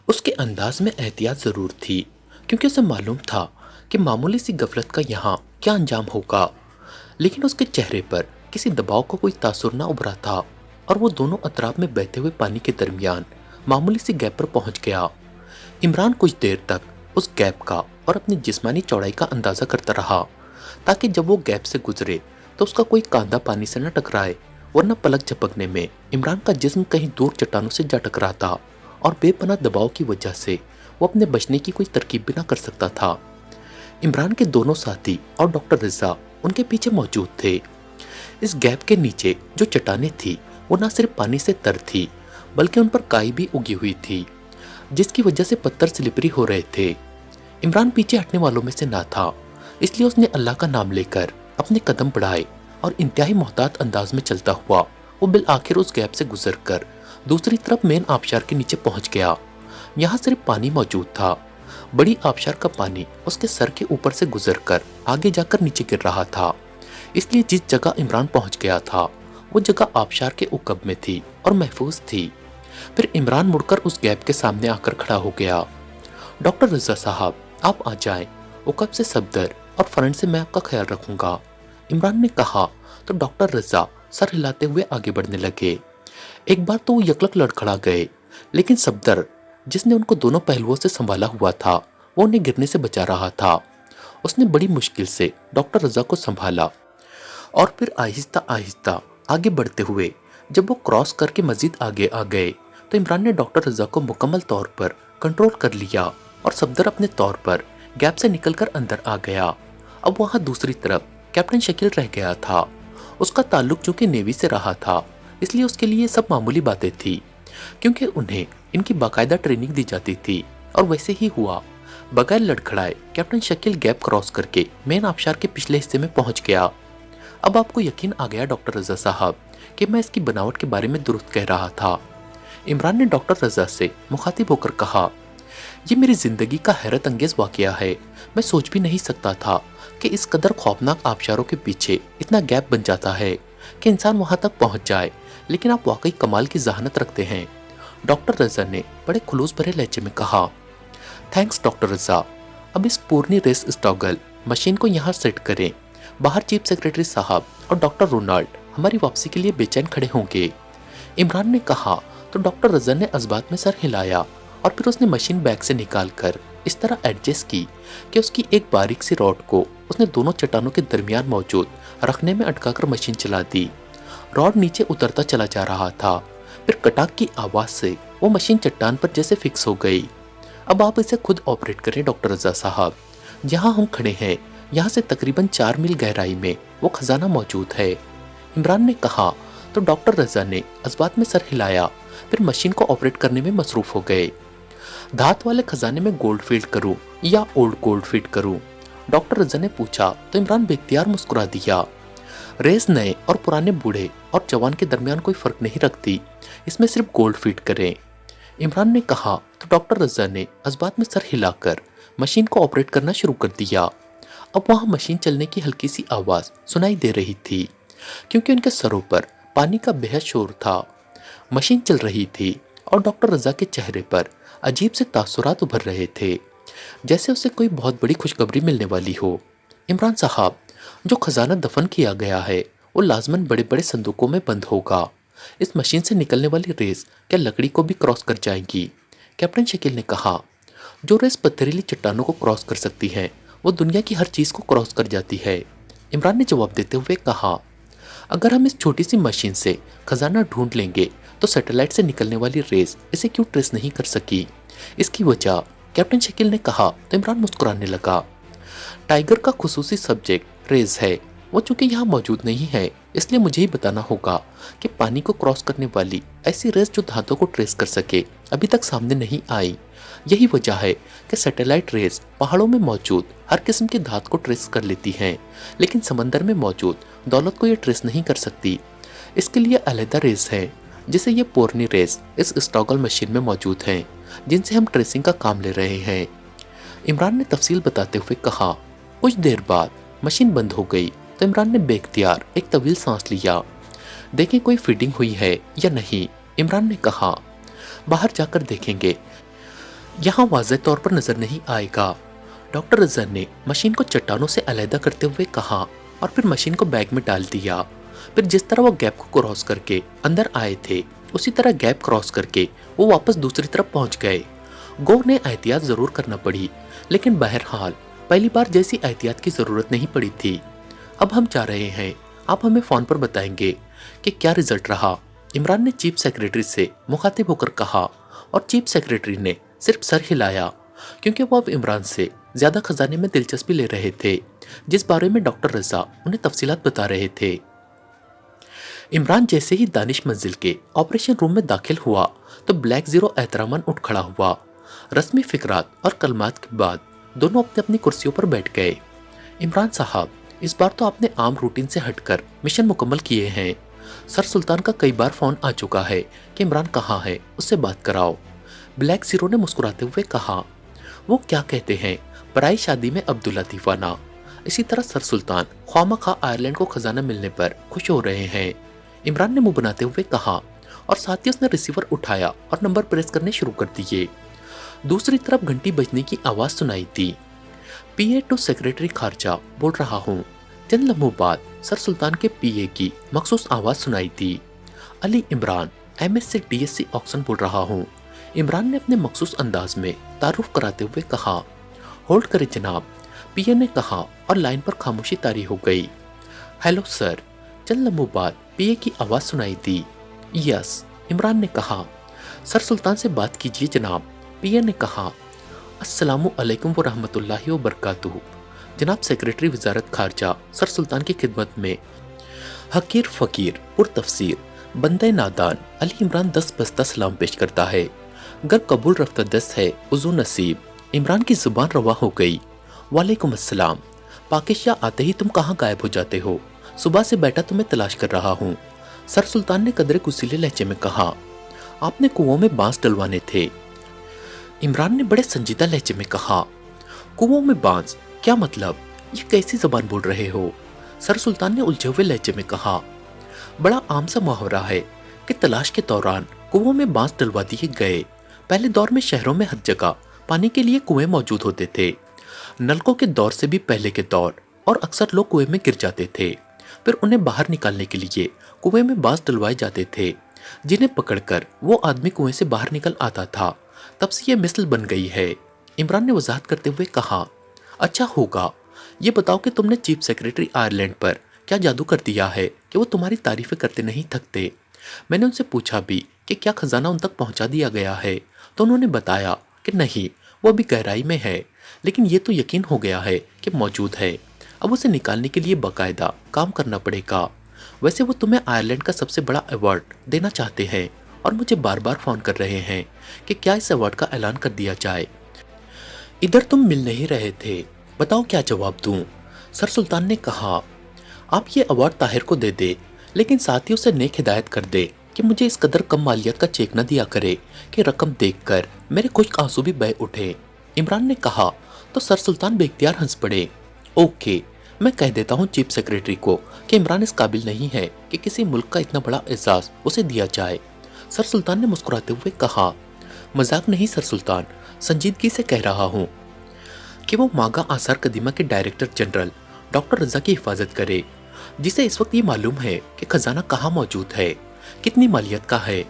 उसके अंदाज में एहतियात जरूर थी, क्योंकि उसे मालूम था कि मामूली सी गफलत का यहाँ क्या अंजाम होगा। लेकिन उसके चेहरे पर किसी दबाव का कोई तासुर ना उभरा था, और वो दोनों अतराफ में बहते हुए पानी के दरमियान मामूली सी गैप पर पहुंच गया। इमरान कुछ देर तक उस गैप का और अपनी जिस्मानी चौड़ाई का अंदाजा करता रहा, ताकि जब वो गैप से गुजरे तो उसका कोई कांधा पानी से न टकराए, वरना पलक झपकने में इमरान का जिस्म कहीं दूर चट्टानों से जा टकरा था, और बेपनाह दबाव की वजह से वो अपने बचने की कोई तरकीब भी ना कर सकता था। इमरान के दोनों साथी और डॉक्टर रज़ा उनके पीछे मौजूद थे। इस गैप के नीचे जो चट्टानें थी वो न सिर्फ पानी से तर थी, बल्कि उन पर काई भी उगी हुई थी, जिसकी वजह से पत्थर स्लिपरी हो रहे थे। इमरान पीछे हटने वालों में से ना था, इसलिए उसने अल्लाह का नाम लेकर अपने कदम बढ़ाए और इंतहाई मोहतात अंदाज में चलता हुआ वो बिल आखिर उस गैप से गुजर कर दूसरी तरफ मेन आबशार के नीचे पहुंच गया। यहाँ सिर्फ पानी मौजूद था। बड़ी आबशार का पानी उसके सर के ऊपर से गुजरकर आगे जाकर नीचे गिर रहा था, इसलिए जिस जगह इमरान पहुंच गया था वो जगह आबशार के उकब में थी और महफूज थी। फिर इमरान मुड़कर उस गैप के सामने आकर खड़ा हो गया। डॉक्टर रज़ा साहब, आप आ जाएं, उकब से सफदर और फ्रंट से मैं आपका ख्याल रखूंगा, इमरान ने कहा। तो डॉक्टर रज़ा सर हिलाते हुए आगे बढ़ने लगे। एक बार तो वो यकलक लड़खड़ा गए, लेकिन सफदर, जिसने उनको दोनों पहलुओं से संभाला हुआ था, वो उन्हें गिरने से बचा रहा था। उसने बड़ी मुश्किल से डॉक्टर रज़ा को संभाला, और फिर आहिस्ता आहिस्ता आगे बढ़ते हुए जब वो क्रॉस करके मजीद आगे आ गए तो इमरान ने डॉक्टर रज़ा को मुकम्मल तौर पर कंट्रोल कर लिया, और सफदर अपने तौर पर गैप से निकलकर अंदर आ गया। अब वहाँ दूसरी तरफ कैप्टन शकील रह गया था। उसका ताल्लुक चूंकि नेवी से रहा था, इसलिए उसके लिए सब मामूली बातें थी, क्योंकि उन्हें इनकी बाकायदा ट्रेनिंग दी जाती थी। और वैसे ही हुआ। बगैर लड़खड़ाए कैप्टन शकील गैप क्रॉस करके मेन आबशार के पिछले हिस्से में पहुंच गया। अब आपको यकीन आ गया डॉक्टर रज़ा साहब कि मैं इसकी बनावट के बारे में दुरुस्त कह रहा था, इमरान ने डॉक्टर रज़ा से मुखातिब होकर कहा। ये मेरी जिंदगी का हैरत अंगेज वाकया है। मैं सोच भी नहीं सकता था कि इस कदर खौफनाक आबशारों के पीछे इतना गैप बन जाता है कि इंसान वहां तक पहुंच जाए। लेकिन आप वाकई कमाल की जहानत रखते हैं, डॉक्टर रज़ा ने बड़े खुलूस भरे लहजे में कहा। थैंक्स डॉक्टर रज़ा। अब इस पूर्णी रेस स्टॉगल मशीन को यहाँ सेट करें। बाहर चीफ सेक्रेटरी साहब और डॉक्टर रोनाल्ड हमारी वापसी के लिए बेचैन खड़े होंगे, इमरान ने कहा। तो डॉक्टर रज़ा ने अज़बात में सर हिलाया, और फिर उसने मशीन बैग से निकालकर इस तरह एडजस्ट की कि उसकी एक बारीक सी रॉड को उसने दोनों चट्टानों के दरमियान मौजूद रखने में अटकाकर मशीन चला दी। रॉड नीचे उतरता चला जा रहा था। फिर कटाक की आवाज से वो मशीन चट्टान पर जैसे फिक्स हो गई। अब आप इसे खुद ऑपरेट करें डॉक्टर रज़ा साहब। जहाँ हम खड़े हैं यहाँ से तकरीबन 4 मील गहराई में वो खजाना मौजूद है, इमरान ने कहा। तो डॉक्टर रज़ा ने अज़बात में सर हिलाया, फिर मशीन को ऑपरेट करने में मसरूफ हो गए। धात वाले खजाने में गोल्ड फीड करूं या ओल्ड गोल्ड फीड करूं, डॉक्टर रज़ा ने पूछा। तो इमरान बेख्तियार मुस्कुरा दिया। रेस नए और पुराने बूढ़े और जवान के दरमियान कोई फर्क नहीं रखती, इसमें सिर्फ गोल्ड फीड करें, इमरान ने कहा। तो डॉक्टर रज़ा ने अज़बात में सर हिलाकर मशीन को ऑपरेट करना शुरू कर दिया। अब वहाँ मशीन चलने की हल्की सी आवाज़ सुनाई दे रही थी, क्योंकि उनके सरों पर पानी का बेहद शोर था। मशीन चल रही थी और डॉक्टर रज़ा के चेहरे पर अजीब से तासुरात उभर रहे थे, जैसे उसे कोई बहुत बड़ी खुशखबरी मिलने वाली हो। इमरान साहब, जो खजाना दफन किया गया है वो लाजमन बड़े बड़े संदूकों में बंद होगा। इस मशीन से निकलने वाली रेस क्या लकड़ी को भी क्रॉस कर जाएगी, कैप्टन शकील ने कहा। जो रेस पथरीली चट्टानों को क्रॉस कर सकती है वो दुनिया की हर चीज़ को क्रॉस कर जाती है, इमरान ने जवाब देते हुए कहा। अगर हम इस छोटी सी मशीन से खजाना ढूंढ लेंगे तो सैटेलाइट से निकलने वाली रेस इसे क्यों ट्रेस नहीं कर सकी? इसकी वजह, कैप्टन शकील ने कहा। तो इमरान मुस्कुराने लगा। टाइगर का खुसूसी सब्जेक्ट रेस है, वो चूंकि यहाँ मौजूद नहीं है, इसलिए मुझे ही बताना होगा कि पानी को क्रॉस करने वाली ऐसी रेस जो धातों को ट्रेस कर सके अभी तक सामने नहीं आई। यही वजह है कि सैटेलाइट रेस पहाड़ों में मौजूद हर किस्म की धात को ट्रेस कर लेती हैं, लेकिन समंदर में मौजूद दौलत को ये ट्रेस नहीं कर सकती। इसके लिए अलहदा रेस है, जिसे ये पोर्नी रेस इस स्टॉगल मशीन में मौजूद हैं, जिनसे हम ट्रेसिंग का काम ले रहे हैं, इमरान ने तफसील बताते हुए कहा। कुछ देर बाद मशीन बंद हो गई तो इमरान ने बेख्तियार एक तवील सांस लिया। देखें कोई फीडिंग हुई है या नहीं, इमरान ने कहा। बाहर जाकर देखेंगे, यहाँ वाज़ेह तौर पर नजर नहीं आएगा। डॉक्टर रज़ा ने मशीन को चट्टानों से अलहदा करते हुए कहा और फिर मशीन को बैग में डाल दिया। फिर जिस तरह वो गैप को क्रॉस करके अंदर आए थे उसी तरह गैप क्रॉस करके वो वापस दूसरी तरफ पहुंच गए। गो ने एहतियात जरूर करना पड़ी, लेकिन बहरहाल पहली बार जैसी एहतियात की जरूरत नहीं पड़ी थी। अब हम जा रहे हैं, आप हमें फोन पर बताएंगे कि क्या रिजल्ट रहा। इमरान ने चीफ सेक्रेटरी से मुखातिब होकर कहा और चीफ सेक्रेटरी ने सिर्फ सर हिलाया, क्योंकि वो अब इमरान से ज्यादा खजाने में दिलचस्पी ले रहे थे, जिस बारे में डॉक्टर रज़ा उन्हें तफसीलात बता रहे थे। इमरान जैसे ही दानिश मंजिल के ऑपरेशन रूम में दाखिल हुआ तो ब्लैक जीरो एहतरामन उठ खड़ा हुआ। रस्मी फिकरात और कलमात के बाद दोनों अपनी अपनी कुर्सियों पर बैठ गए। इमरान साहब, इस बार तो आपने आम रूटीन से हटकर मिशन मुकम्मल किए हैं। सर सुल्तान का कई बार फोन आ चुका है कि इमरान कहाँ है, उससे बात कराओ। ब्लैक जीरो ने मुस्कुराते हुए कहा। वो क्या कहते हैं, पराई शादी में अब्दुल्ला दीवाना। इसी तरह सर सुल्तान ख्वामखा आयरलैंड को खजाना मिलने पर खुश हो रहे हैं, इमरान ने मुंह बनाते हुए कहा और साथ ही उसने रिसीवर उठाया और नंबर प्रेस करने शुरू कर दिए। दूसरी तरफ घंटी बजने की आवाज सुनाई दी। पीए टू सेक्रेटरी खारजा बोल रहा हूँ। चंद लम्हों बाद सर सुल्तान के पीए की मखसूस आवाज सुनाई दी। अली इमरान, एमएस से डीएससी ऑक्सन बोल रहा हूँ। इमरान ने अपने मखसूस अंदाज में तारुफ कराते हुए कहा। होल्ड करें जनाब, पीए ने कहा और लाइन पर खामोशी तारी हो गई। Hello sir. चंद लम्हों बाद पीए की आवाज सुनाई दी। यस, इमरान ने कहा। सर सुल्तान से बात कीजिए जनाब, पीए ने कहा। अस्सलामु अलैकुम व रहमतुल्लाहि व बरकातुहू। जनाब सेक्रेटरी वजारत खारजा सर सुल्तान की खिदमत में। हकीर फकीर पुर तफसीर बंदे नादान अली इमरान 10 बस्ता सलाम पेश करता है। गर कबूल रफ्ता दस है उजू नसीब। इमरान की जुबान रवा हो गई। वालेकुम अस्सलाम। पाकिस्तान आते ही तुम कहाँ गायब हो जाते हो? सुबह से बैठा तुम्हें तलाश कर रहा हूँ, सर सुल्तान ने कदरे गुस्सीले लहजे में कहा। आपने कुओं में बांस डलवाने थे, इमरान ने बड़े संजीदा लहजे में कहा। कुओं में बांस, क्या मतलब? ये कैसी जबान बोल रहे हो? सर सुल्तान ने उलझे हुए लहजे में कहा। बड़ा आम सा मुहावरा है कि तलाश के दौरान कुओं में बांस डलवा दिए गए। पहले दौर में शहरों में हर जगह पानी के लिए कुएं मौजूद होते थे, नलकों के दौर से भी पहले के दौर, और अक्सर लोग कुएं में गिर जाते थे। फिर उन्हें बाहर निकालने के लिए कुएं में बांस डलवाए जाते थे, जिन्हें पकड़कर वो आदमी कुएं से बाहर निकल आता था। तब से ये मिसल बन गई है, इमरान ने वजाहत करते हुए कहा। अच्छा होगा, ये बताओ कि तुमने चीफ सेक्रेटरी आयरलैंड पर क्या जादू कर दिया है कि वो तुम्हारी तारीफें करते नहीं थकते। मैंने उनसे पूछा भी कि क्या खजाना उन तक पहुंचा दिया गया है, तो उन्होंने बताया कि नहीं, वो अभी गहराई में है, लेकिन ये तो यकीन हो गया है कि मौजूद है। अब उसे निकालने के लिए बाकायदा काम करना पड़ेगा। वैसे वो तुम्हें आयरलैंड का सबसे बड़ा अवार्ड देना चाहते हैं और मुझे बार बार फोन कर रहे हैं कि क्या इस अवार्ड का ऐलान कर दिया जाए। इधर तुम मिल नहीं रहे थे, बताओ क्या जवाब दूं? सर सुल्तान ने कहा। आप ये अवार्ड ताहिर को दे दे, लेकिन साथ ही उसे नेक हिदायत कर दे कि मुझे इस कदर कम मालियत का चेक न दिया करे कि रकम देखकर मेरे खुश्क आंसू भी बह उठे, इमरान ने कहा। तो सर सुल्तान बेख्तियार हंस पड़े। ओके, मैं कह देता हूँ चीफ सेक्रेटरी को कि इमरान इस काबिल नहीं है कि किसी मुल्क का इतना बड़ा एहसास उसे दिया जाए, सर सुल्तान ने मुस्कुराते हुए कहा। मजाक नहीं सर सुल्तान, संजीदगी से कह रहा हूँ कि वो मागा आसार कदीमा के डायरेक्टर जनरल डॉक्टर रज़ा की हिफाजत करे, जिसे इस वक्त ये मालूम है कि खजाना कहाँ मौजूद है, कितनी मालियत का है।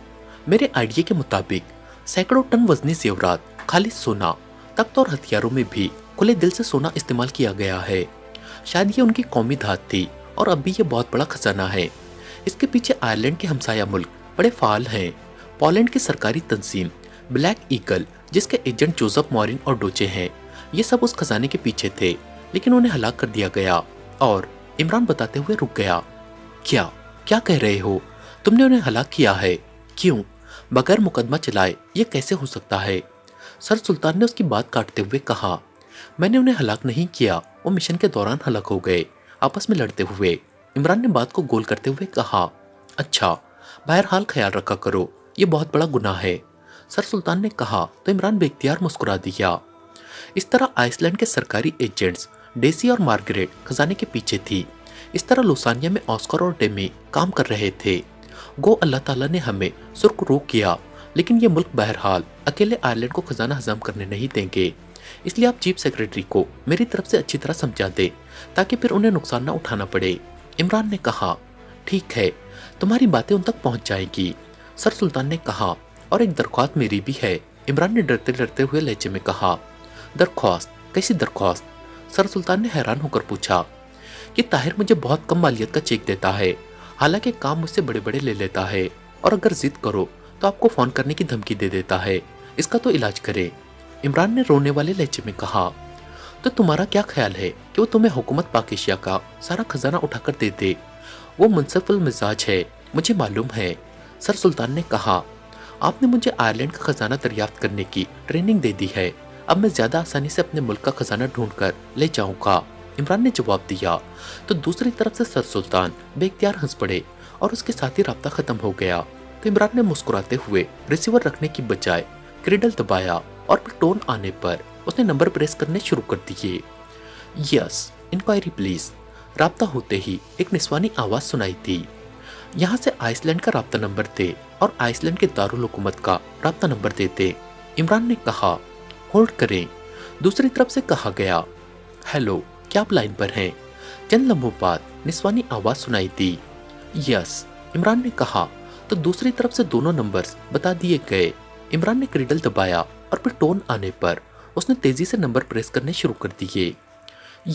मेरे आइडिया के मुताबिक सैकड़ों टन वजनी जेवरात, खालिद सोना, तख्त और हथियारों में भी खुले दिल से सोना इस्तेमाल किया गया है। शायद ये उनकी कौमी धात थी और अब भी ये बहुत बड़ा खजाना है। इसके पीछे आयरलैंड के हमसाया मुल्क बड़े फाल हैं। पोलैंड की सरकारी तंजीम ब्लैक ईगल, जिसके एजेंट जोसेफ मॉरिन और डोचे हैं, ये सब उस खजाने के पीछे थे, लेकिन उन्हें हलाक कर दिया गया। और इमरान बताते हुए रुक गया। क्या क्या कह रहे हो? तुमने उन्हें हलाक किया है? क्यों? बगैर मुकदमा चलाए ये कैसे हो सकता है? सर सुल्तान ने उसकी बात काटते हुए कहा। मैंने उन्हें हलाक नहीं किया, वो मिशन के दौरान हलाक हो गए, आपस में लड़ते हुए, इमरान ने बात को गोल करते हुए कहा। अच्छा, बहरहाल ख्याल रखा करो, ये बहुत बड़ा गुनाह है, सर सुल्तान ने कहा तो इमरान बेख्तियार मुस्कुरा दिया। इस तरह आइसलैंड के सरकारी एजेंट्स डेसी और मार्गरेट खजाने के पीछे थी। इस तरह लुसानिया में ऑस्कर और डेमी काम कर रहे थे। गो अल्लाह ताला ने हमें सुर्खरू किया, लेकिन ये मुल्क बहरहाल अकेले आयरलैंड को खजाना हजम करने नहीं देंगे, इसलिए आप चीफ सेक्रेटरी को मेरी तरफ से अच्छी तरह समझा दे ताकि फिर उन्हें नुकसान न उठाना पड़े। इमरान ने कहा, ठीक है, तुम्हारी बातें उन तक पहुंच जाएगी, सर सुल्तान ने कहा। और एक दरख्वास्त मेरी भी है, इमरान ने डरते डरते हुए लहजे में कहा। दरख्वास्त? कैसी दरख्वास्त? सर सुल्तान ने हैरान होकर पूछा। कि ताहिर मुझे बहुत कम मालियत का चेक देता है, हालांकि काम मुझसे बड़े बड़े ले लेता है, और अगर जिद करो तो आपको फोन करने की धमकी दे देता है, इसका तो इलाज करे। इमरान ने रोने वाले लहजे में कहा। तो तुम्हारा क्या ख्याल है कि वो तुम्हें हुकूमत पाकिस्तान का सारा खजाना उठाकर दे दे? वो मुनसफुल मिजाज है, मुझे मालूम है, सर सुल्तान ने कहा। आपने मुझे आयरलैंड का खजाना दरियाफ्त करने की ट्रेनिंग दे दी है, अब मैं ज्यादा आसानी से अपने मुल्क का खजाना ढूंढ कर ले जाऊंगा, इमरान ने जवाब दिया। तो दूसरी तरफ से सर सुल्तान बेख्तियार हंस पड़े और उसके साथ ही राब्ता खत्म हो गया। तो इमरान ने मुस्कुराते हुए रिसीवर रखने की बजाय क्रिडल दबाया और फिर टोन आने पर उसने नंबर प्रेस करने शुरू कर दिए। Yes, inquiry please. राब्ता होते ही एक निस्वानी आवाज सुनाई थी। यहाँ से आइसलैंड का राब्ता नंबर दे और आइसलैंड के दारुल हुकूमत का राब्ता नंबर देते, इमरान ने कहा। होल्ड करें, दूसरी तरफ से कहा गया। हेलो, क्या आप लाइन पर हैं? चंद लम्हों बाद निस्वानी आवाज सुनाई दी। यस, इमरान ने कहा। तो दूसरी तरफ से दोनों नंबर्स बता दिए गए। इमरान ने क्रिडल दबाया और फिर टोन आने पर उसने तेजी से नंबर प्रेस करने शुरू कर दिए।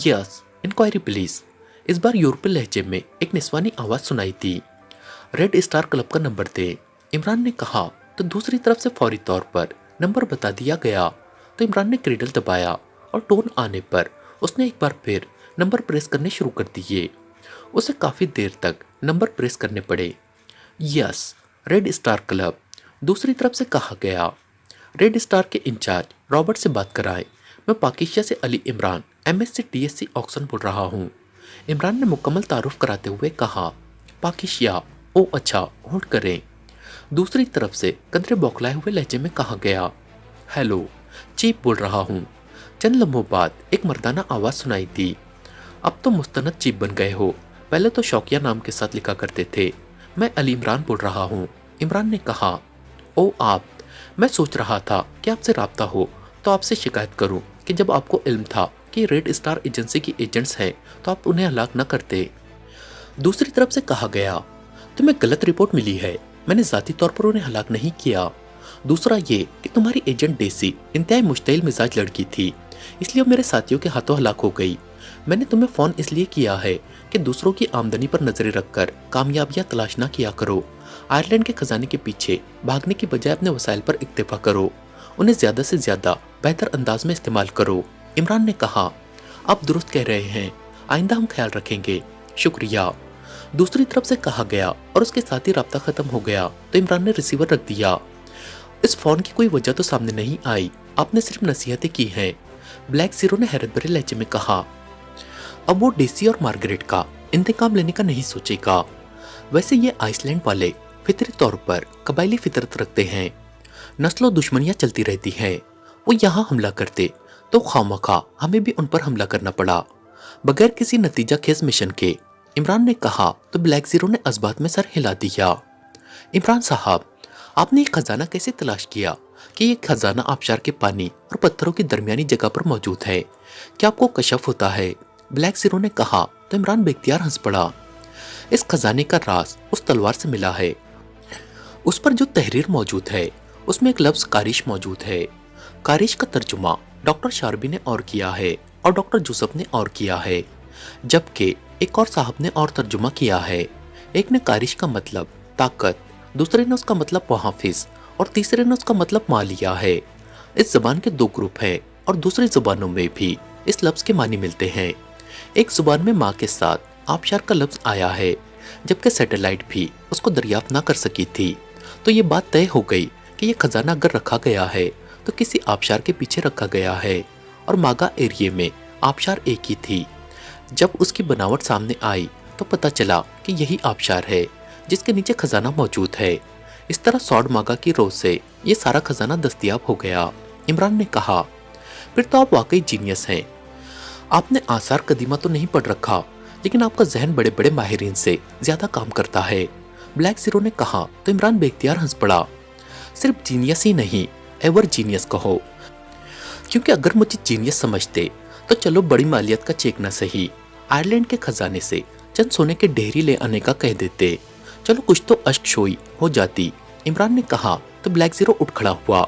Yes, inquiry please. इस बार यूरोपीय लहजे में एक निस्वानी आवाज सुनाई थी। रेड स्टार क्लब का नंबर दे, इमरान ने कहा। तो दूसरी तरफ से फौरी तौर पर नंबर बता दिया गया। तो इमरान ने क्रिडल दबाया और टोन आने पर उसने एक बार फिर नंबर प्रेस करने शुरू कर दिए। उसे काफी देर तक नंबर प्रेस करने पड़े। यस, रेड स्टार क्लब, दूसरी तरफ से कहा गया। रेड स्टार के इंचार्ज रॉबर्ट से बात कराएं, मैं पाकिस्तान से Ali Imran MSc TSc Oxon बोल रहा हूँ, इमरान ने मुकम्मल तारुफ कराते हुए कहा। पाकिस्तान? ओ अच्छा, होल्ड करें। दूसरी तरफ से कदरे बौखलाए हुए लहजे में कहा गया। हेलो, चीफ बोल रहा हूँ। चंद लम्हों बाद एक मर्दाना आवाज सुनाई दी। अब तो मुस्तनद चीफ बन गए हो, पहले तो शौकिया नाम के साथ लिखा करते थे। मैं अली इमरान बोल रहा हूँ, इमरान ने कहा। ओ आप, मैं सोच रहा था कि आपसे राब्ता हो तो आपसे शिकायत करूं कि जब आपको इल्म था कि रेड स्टार एजेंसी की एजेंट्स हैं तो आप उन्हें हलाक न करते। दूसरी तरफ से कहा गया। तुम्हें गलत रिपोर्ट मिली है, मैंने जाती तौर पर उन्हें हलाक नहीं किया। दूसरा ये कि तुम्हारी एजेंट डेसी इंतहाई मुश्तिल मिजाज लड़की थी, इसलिए वो मेरे साथियों के हाथों हलाक हो गई। मैंने तुम्हें फोन इसलिए किया है कि दूसरों की आमदनी पर नजरें रखकर कामयाबियां तलाश ना किया करो। आयरलैंड के खजाने के पीछे भागने की बजाय अपने वसाइल पर इक्तिफा करो, उन्हें ज्यादा से ज्यादा बेहतर अंदाज में इस्तेमाल करो, इमरान ने कहा। आप दुरुस्त कह रहे हैं, आइंदा हम ख्याल रखेंगे, शुक्रिया। दूसरी तरफ से कहा गया और उसके साथ ही राब्ता खत्म हो गया। तो इमरान ने रिसीवर रख दिया। इस फोन की कोई वजह तो सामने नहीं आई, आपने सिर्फ नसीहतें की हैं, ब्लैक जीरो ने हैरत भरे लहजे में कहा। अब वो डेसी और मार्गरेट का इंतकाम लेने का नहीं सोचेगा। वैसे ये आइसलैंड वाले फितरी तौर पर कबायली फितरत रखते हैं, नस्लों दुश्मनियां चलती रहती हैं। वो यहाँ हमला करते तो खामखा हमें भी उन पर हमला करना पड़ा, बगैर किसी नतीजा खेज मिशन के, इमरान ने कहा। तो ब्लैक जीरो ने असबात में सर हिला दिया। इमरान साहब, आपने ये खजाना कैसे तलाश किया कि ये खजाना आबशार के पानी और पत्थरों की दरमियानी जगह पर मौजूद है? क्या आपको कशफ होता है? ब्लैक जीरो ने कहा। तो इमरान बेख्तियार हंस पड़ा। इस खजाने का राज उस तलवार से मिला है, उस पर जो तहरीर मौजूद है उसमें एक लफ्ज कारिश मौजूद है। कारिश का तर्जुमा डॉक्टर शारबी ने और किया है और डॉक्टर जूसफ ने और किया है, जबकि एक और साहब ने और तर्जुमा किया है। एक ने कारिश का मतलब ताकत, दूसरे ने उसका मतलब मुहाफिज और तीसरे ने उसका मतलब माँ लिया है। इस जबान के दो ग्रुप हैं और दूसरी जुबानों में भी इस लफ्ज के मानी मिलते हैं। एक जुबान में माँ के साथ आबशार का लफ्ज आया है, जबकि सैटेलाइट भी उसको दरियाफ्त ना कर सकी थी। तो ये बात तय हो गई कि ये खजाना अगर रखा गया है तो किसी आबशार के पीछे रखा गया है, और मागा एरिया में आबशार एक ही थी। जब उसकी बनावट सामने आई तो पता चला कि यही आबशार है जिसके नीचे खजाना मौजूद है। इस तरह सौड मागा की रोज से ये सारा खजाना दस्तयाब हो गया, इमरान ने कहा। फिर तो आप वाकई जीनियस हैं। आपने आसार कदीमा तो नहीं पढ़ रखा, लेकिन आपका जहन बड़े बड़े माहिरीन से ज्यादा काम करता है, ब्लैक जीरो ने कहा। तो इमरान बेख्तियार हंस पड़ा। सिर्फ जीनियस ही नहीं, एवर जीनियस कहो, क्योंकि अगर मुझे जीनियस समझते तो चलो बड़ी मालियत का चेक न सही, आयरलैंड के खजाने से चंद सोने के ढेरी ले आने का कह देते, चलो कुछ तो अश्कशोई हो जाती। इमरान ने कहा तो ब्लैक जीरो उठ खड़ा हुआ।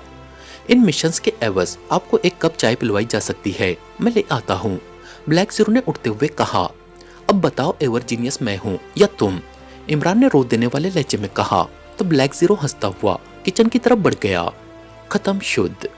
इन मिशंस के एवज आपको एक कप चाय पिलवाई जा सकती है, मैं ले आता हूँ, ब्लैक जीरो ने उठते हुए कहा। अब बताओ एवर जीनियस मैं हूँ या तुम, इमरान ने रो देने वाले लहजे में कहा। तो ब्लैक जीरो हंसता हुआ किचन की तरफ बढ़ गया। खत्म शुद्ध।